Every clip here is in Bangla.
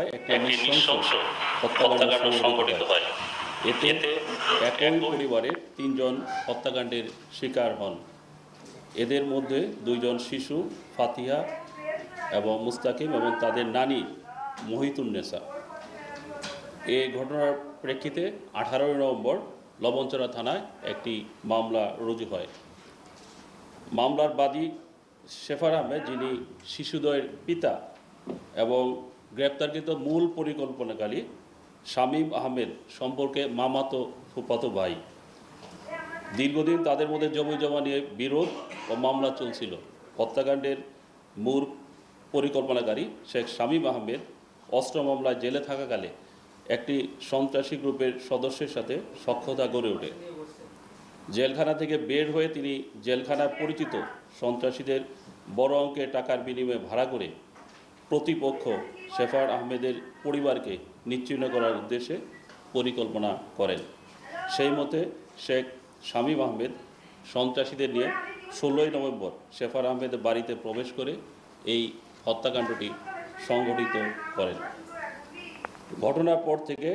এলাকায় একটি নৃশংস হত্যাকাণ্ড সংঘটিত হয়। এতে একই পরিবারের 3 জন হত্যাকাণ্ডের শিকার হন। এদের মধ্যে 2 জন শিশু ফাতিহা এবং মুস্তাকিম এবং তাদের নানি মহিতুন্নেসা। এই ঘটনার প্রেক্ষিতে 18 নভেম্বর লবণচড়া থানায় একটি মামলা রুজু হয়। মামলার বাদী শেফার আহমেদ, যিনি শিশুদ্বয়ের পিতা এবং গ্রেপ্তারকৃত মূল পরিকল্পনাকারী শামীম আহমেদ সম্পর্কে মামাতো ফুফাতো ভাই। দীর্ঘদিন তাদের মধ্যে জমিজমা নিয়ে বিরোধ ও মামলা চলছিল। হত্যাকাণ্ডের মূল পরিকল্পনাকারী শেখ শামীম আহমেদ অস্ত্র মামলায় জেলে থাকাকালে একটি সন্ত্রাসী গ্রুপের সদস্যের সাথে সখ্যতা গড়ে ওঠে। জেলখানা থেকে বের হয়ে তিনি জেলখানায় পরিচিত সন্ত্রাসীদের বড় অঙ্কের টাকার বিনিময়ে ভাড়া করে প্রতিপক্ষ শেফার আহমেদের পরিবারকে নিশ্চিহ্ন করার উদ্দেশ্যে পরিকল্পনা করেন। সেই মতে শেখ শামীম আহমেদ সন্ত্রাসীদের নিয়ে 16 নভেম্বর শেফার আহমেদের বাড়িতে প্রবেশ করে এই হত্যাকাণ্ডটি সংঘটিত করেন। ঘটনার পর থেকে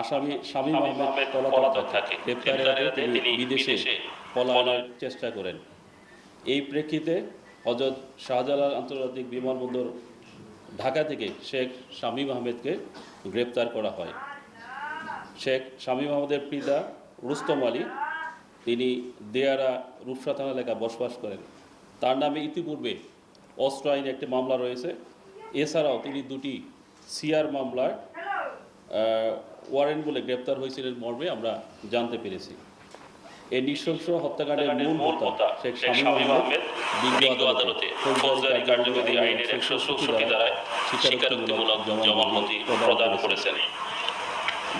আসামি শামীম আহমেদ পলাতক থাকে। গ্রেপ্তারের আগে তিনি বিদেশে পলায়নের চেষ্টা করেন। এই প্রেক্ষিতে হযরত শাহজালাল আন্তর্জাতিক বিমানবন্দর ঢাকা থেকে শেখ শামীম আহমেদকে গ্রেপ্তার করা হয়। শেখ শামীম আহমেদের পিতা রুস্তম আলী, তিনি দেয়ারা রূপসা থানা এলাকায় বসবাস করেন। তার নামে ইতিপূর্বে অস্ত্র আইনে একটি মামলা রয়েছে। এছাড়াও তিনি 2টি সিআর মামলার ওয়ারেন্ট বলে গ্রেপ্তার হয়েছিলেন মর্মে আমরা জানতে পেরেছি। এই নৃশংস হত্যাকাণ্ডের মূল হোতা শেখ শামীম আহমেদ বিজ্ঞ আদালতে ফৌজদারি কার্যবিধি আইনের 164 ধারায় স্বীকারোক্তিমূলক জবানবন্দি প্রদান করেছেন।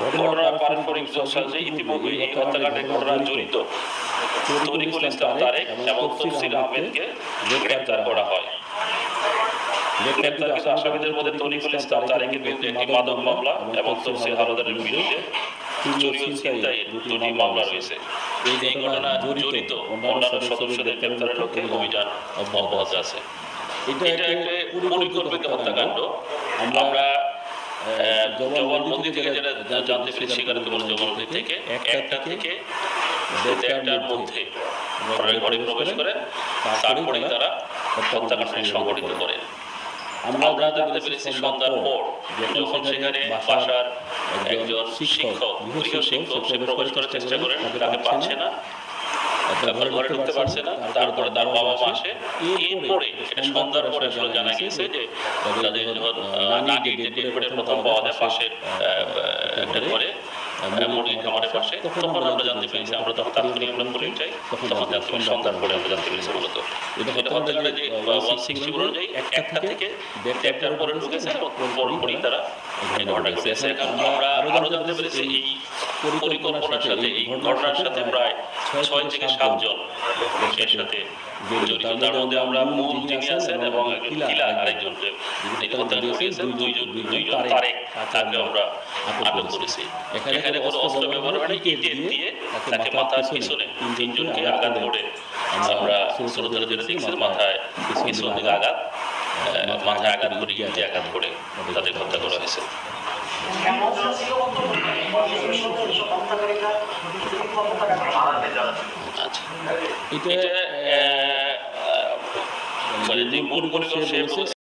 ঘটনার পারস্পরিক যোগসাজশে ইতিমধ্যে এই হত্যাকাণ্ডের ঘটনায় জড়িত তরিকুল ইসলাম তারেক এবং তফসিল আহমেদকে গ্রেপ্তার করা হয়। গ্রেপ্তারকৃত আসামিদের মধ্যে তরিকুল ইসলাম তারেকের বিরুদ্ধে একটি মাদক মামলা এবং তফসিল হাওলাদারের বিরুদ্ধে চুরি ও ছিনতাইয়ের 2টি মামলা রয়েছে। এই ঘটনায় জড়িত অন্যান্য সদস্যদের গ্রেপ্তারের লক্ষ্যে অভিযান অব্যাহত আছে। এটা একটা পরিকল্পিত হত্যাকাণ্ড। আমরা জবানবন্দি থেকে যেটা জানতে পেরেছি, স্বীকারোক্তিমূলক জবানবন্দি থেকে 1টা থেকে 1:30টার মধ্যে ঘরে প্রবেশ করে তারপরে তারা হত্যাকাণ্ড সংঘটিত করে। আমরা জানতে পেরেছি সন্ধ্যার পর যখন সেখানে বাসার একজন শিক্ষক, গৃহ শিক্ষক, সে প্রবেশ করার চেষ্টা করেন, তাকে পাচ্ছে না, ঘরে ঢুকতে পারছে না। তারপরে তার বাবা মা আসে। এরপরে এটা সন্ধ্যার পরে আসলে জানা গেছে যে তাদের যখন নানি ডেড বডি প্রথম পাওয়া যায় পাশের একটা ঘরে মুরগির খামারের পাশে, তখন আমরা জানতে পেরেছি। আমরা তখন তাৎক্ষণিক আমরা পুলিশ যাই, তখন জানতে পেরেছি সন্ধ্যার পরে আমরা জানতে পেরেছি। মূলত এটা হত্যাকাণ্ডের যে 160 অনুযায়ী 1টা থেকে 1:30টার পরে ঢুকেছে এবং পরপরই তারা ঘটনা ঘটেছে। আমরা আরো জানতে পেরেছি এই পরিকল্পনার সাথে, এই ঘটনার সাথে প্রায় 6 থেকে 7 জন এর সাথে জড়িত। তার মধ্যে আমরা মূল যিনি আছেন এবং কিলা আরেকজনকে হত্যাকাণ্ড করেছেন, দুইজন তারেক, তাকে আমরা আটক করেছি। এখানে কোনো অস্ত্র ব্যবহার করে ইট দিয়ে তাকে মাথার পিছনে 3জনকে আঘাত করে আমরা শ্রোতারা যেটা দেখছেন, মাথায় পিছন দিকে মাথায় আঘাত করে ইটে আঘাত করে তাদের হত্যা করা হয়েছে। আচ্ছা, এটা যে মূল পরিকল্পনা সে বলছে